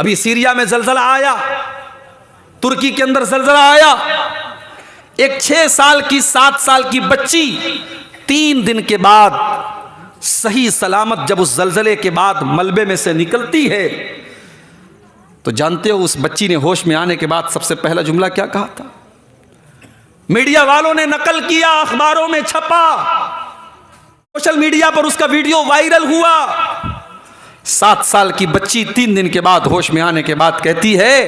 अभी सीरिया में जलजला आया, तुर्की के अंदर जलजला आया, एक 6 साल की 7 साल की बच्ची 3 दिन के बाद सही सलामत जब उस जलजले के बाद मलबे में से निकलती है, तो जानते हो उस बच्ची ने होश में आने के बाद सबसे पहला जुमला क्या कहा था? मीडिया वालों ने नकल किया, अखबारों में छपा, सोशल मीडिया पर उसका वीडियो वायरल हुआ। 7 साल की बच्ची 3 दिन के बाद होश में आने के बाद कहती है,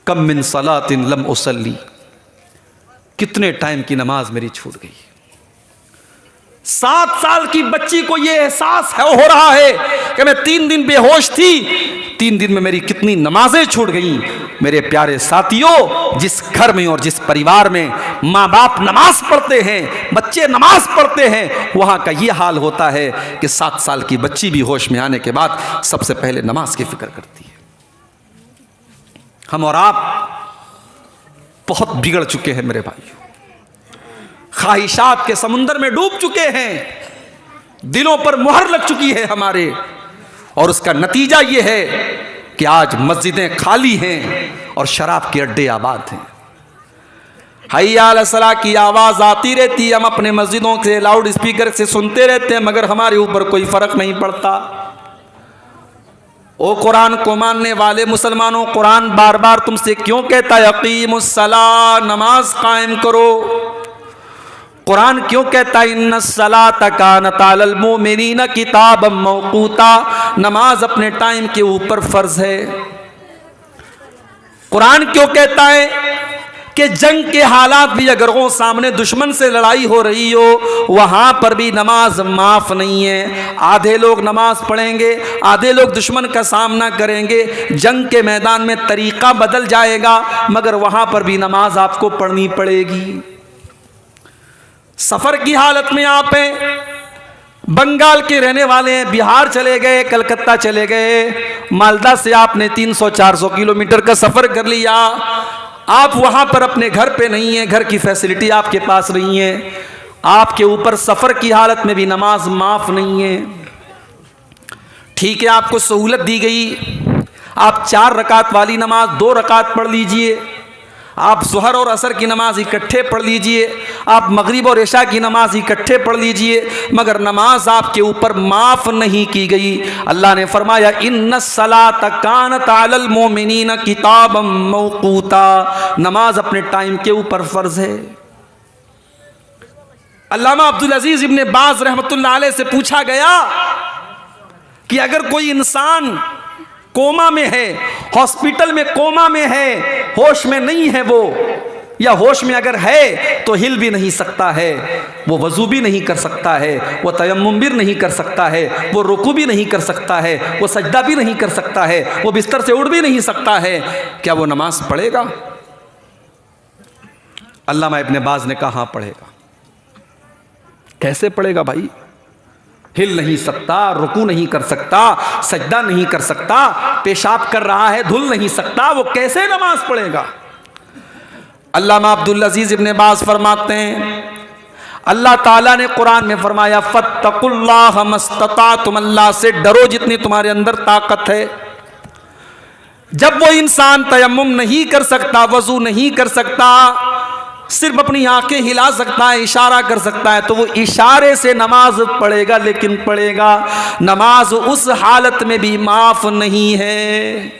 कम मिन सलातिन लम उसल्ली, कितने टाइम की नमाज मेरी छूट गई। 7 साल की बच्ची को यह एहसास हो रहा है कि मैं 3 दिन बेहोश थी, 3 दिन में मेरी कितनी नमाजें छूट गई। मेरे प्यारे साथियों, जिस घर में और जिस परिवार में माँ बाप नमाज पढ़ते हैं, बच्चे नमाज पढ़ते हैं, वहां का यह हाल होता है कि 7 साल की बच्ची भी होश में आने के बाद सबसे पहले नमाज की फिक्र करती है। हम और आप बहुत बिगड़ चुके हैं मेरे भाइयों, ख्वाहिशात के समुंदर में डूब चुके हैं, दिलों पर मुहर लग चुकी है हमारे, और उसका नतीजा यह है कि आज मस्जिदें खाली हैं और शराब के अड्डे आबाद हैं। हय्या अला सलाह की आवाज आती रहती है, हम अपने मस्जिदों से लाउड स्पीकर से सुनते रहते हैं, मगर हमारे ऊपर कोई फर्क नहीं पड़ता। ओ कुरान को मानने वाले मुसलमानों, कुरान बार बार तुमसे क्यों कहता है अकीमुस्सलाह, नमाज कायम करो। कुरान क्यों कहता है इन्नस्सलाता कानत अलल मुमिनीना किताबम मौकूता, नमाज अपने टाइम के ऊपर फर्ज है। कुरान क्यों कहता है कि जंग के हालात भी अगर हो, सामने दुश्मन से लड़ाई हो रही हो, वहां पर भी नमाज माफ नहीं है। आधे लोग नमाज पढ़ेंगे, आधे लोग दुश्मन का सामना करेंगे, जंग के मैदान में तरीका बदल जाएगा, मगर वहां पर भी नमाज आपको पढ़नी पड़ेगी। सफर की हालत में आप हैं, बंगाल के रहने वाले हैं, बिहार चले गए, कलकत्ता चले गए, मालदा से आपने 300-400 किलोमीटर का सफर कर लिया, आप वहां पर अपने घर पे नहीं है, घर की फैसिलिटी आपके पास नहीं है, आपके ऊपर सफर की हालत में भी नमाज माफ नहीं है। ठीक है, आपको सहूलत दी गई, आप 4 रकात वाली नमाज 2 रकात पढ़ लीजिए, आप ज़ुहर और असर की नमाज इकट्ठे पढ़ लीजिए, आप मगरिब और इशा की नमाज इकट्ठे पढ़ लीजिए, मगर नमाज आपके ऊपर माफ़ नहीं की गई। अल्लाह ने फरमाया इन्नस्सलाता कानत अलल मुमिनीना किताबम मौकूता, नमाज अपने टाइम के ऊपर फ़र्ज है। अल्लामा अब्दुल अजीज़ इब्न बाज़ रहमतुल्लाह अलैह से पूछा गया कि अगर कोई इंसान कोमा में है, हॉस्पिटल में कोमा में है, होश में नहीं है वो, या होश में अगर है तो हिल भी नहीं सकता है, वो वजू भी नहीं कर सकता है, वो तयम्मुम भी नहीं कर सकता है, वो रुकू भी नहीं कर सकता है, वो सजदा भी नहीं कर सकता है, वो बिस्तर से उठ भी नहीं सकता है, क्या वो नमाज पढ़ेगा? अल्लामा इब्न बाज़ ने कहा हाँ पढ़ेगा। कैसे पढ़ेगा भाई? हिल नहीं सकता, रुकू नहीं कर सकता, सजदा नहीं कर सकता, पेशाब कर रहा है, धुल नहीं सकता, वो कैसे नमाज पढ़ेगा? अल्लामा अब्दुल अजीज़ इब्न बाज़ फरमाते हैं, अल्लाह ताला ने कुरान में फरमाया फत्तकुल्लाह मस्ततातुम, अल्लाह से डरो जितनी तुम्हारे अंदर ताकत है। जब वो इंसान तयम्मुम नहीं कर सकता, वजू नहीं कर सकता, सिर्फ अपनी आंखें हिला सकता है, इशारा कर सकता है, तो वो इशारे से नमाज पढ़ेगा, लेकिन पढ़ेगा। नमाज उस हालत में भी माफ नहीं है।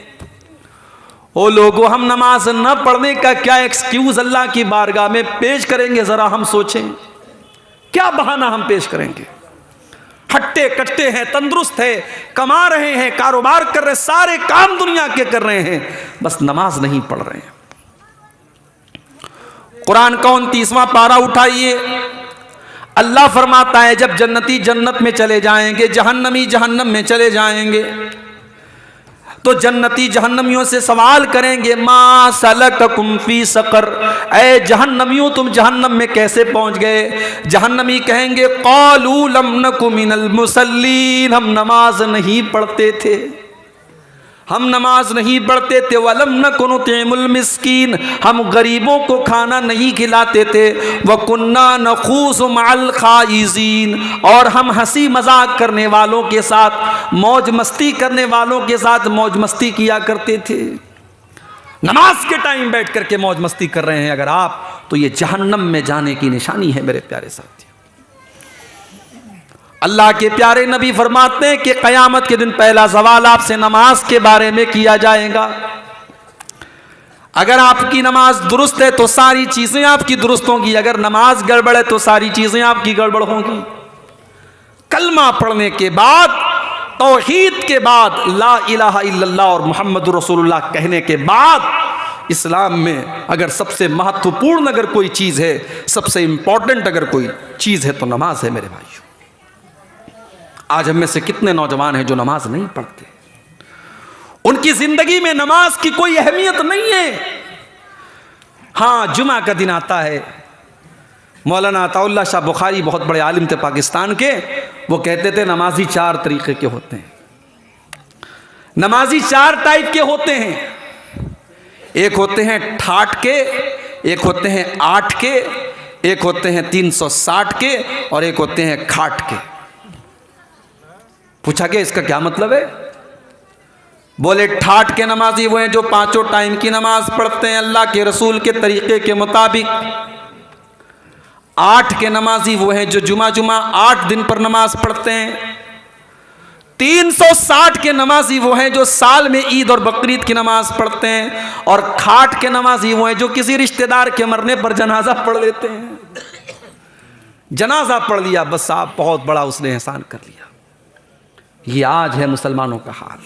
ओ लोगों, हम नमाज न पढ़ने का क्या एक्सक्यूज अल्लाह की बारगाह में पेश करेंगे? जरा हम सोचें, क्या बहाना हम पेश करेंगे? हट्टे कट्टे हैं, तंदुरुस्त है, कमा रहे हैं, कारोबार कर रहे हैं, सारे काम दुनिया के कर रहे हैं, बस नमाज नहीं पढ़ रहे हैं। कुरान का 29वां पारा उठाइए, अल्लाह फरमाता है जब जन्नती जन्नत में चले जाएंगे, जहन्नमी जहन्नम में चले जाएंगे, तो जन्नती जहन्नमियों से सवाल करेंगे मा सलककुम फी सकर, ऐ जहन्नमियों तुम जहन्नम में कैसे पहुंच गए? जहन्नमी कहेंगे क़ालू लम नकु मिनल मुसल्लीन, हम नमाज नहीं पढ़ते थे। हम नमाज नहीं पढ़ते थे। वलम नकुनुतिमुल मिस्कीन, हम गरीबों को खाना नहीं खिलाते थे। वकुन्ना नखूसु मअल खाइजीन, और हम हंसी मजाक करने वालों के साथ, मौज मस्ती करने वालों के साथ मौज मस्ती किया करते थे। नमाज के टाइम बैठ करके मौज मस्ती कर रहे हैं अगर आप, तो ये जहन्नम में जाने की निशानी है मेरे प्यारे साथियों। अल्लाह के प्यारे नबी फरमाते हैं कि क़यामत के दिन पहला सवाल आपसे नमाज के बारे में किया जाएगा। अगर आपकी नमाज दुरुस्त है तो सारी चीजें आपकी दुरुस्त होंगी, अगर नमाज गड़बड़ है तो सारी चीजें आपकी गड़बड़ होंगी। कलमा पढ़ने के बाद, तौहीद के बाद, ला इलाहा इल्लल्लाह और मुहम्मदुर रसूलुल्लाह कहने के बाद इस्लाम में अगर सबसे महत्वपूर्ण अगर कोई चीज है, सबसे इंपॉर्टेंट अगर कोई चीज है तो नमाज है मेरे भाइयों। आज हम में से कितने नौजवान हैं जो नमाज नहीं पढ़ते, उनकी जिंदगी में नमाज की कोई अहमियत नहीं है। हाँ, जुमा का दिन आता है, मौलाना अताउल्लाह शाह बुखारी बहुत बड़े आलिम थे पाकिस्तान के, वो कहते थे नमाजी 4 तरीके के होते हैं। नमाजी 4 टाइप के होते हैं। एक होते हैं ठाठ के, एक होते हैं 8 के, एक होते हैं 360 के, और एक होते हैं खाट के। पूछा गया इसका क्या मतलब है? बोले ठाठ के नमाजी वो हैं जो 5 टाइम की नमाज पढ़ते हैं अल्लाह के रसूल के तरीके के मुताबिक। 8 के नमाजी वो हैं जो जुमा 8 दिन पर नमाज पढ़ते हैं। 360 के नमाजी वो हैं जो साल में ईद और बकरीद की नमाज पढ़ते हैं। और खाट के नमाजी वो हैं जो किसी रिश्तेदार के मरने पर जनाजा पढ़ लेते हैं। जनाजा पढ़ लिया, बस आप बहुत बड़ा उसने एहसान कर लिया। ये आज है मुसलमानों का हाल।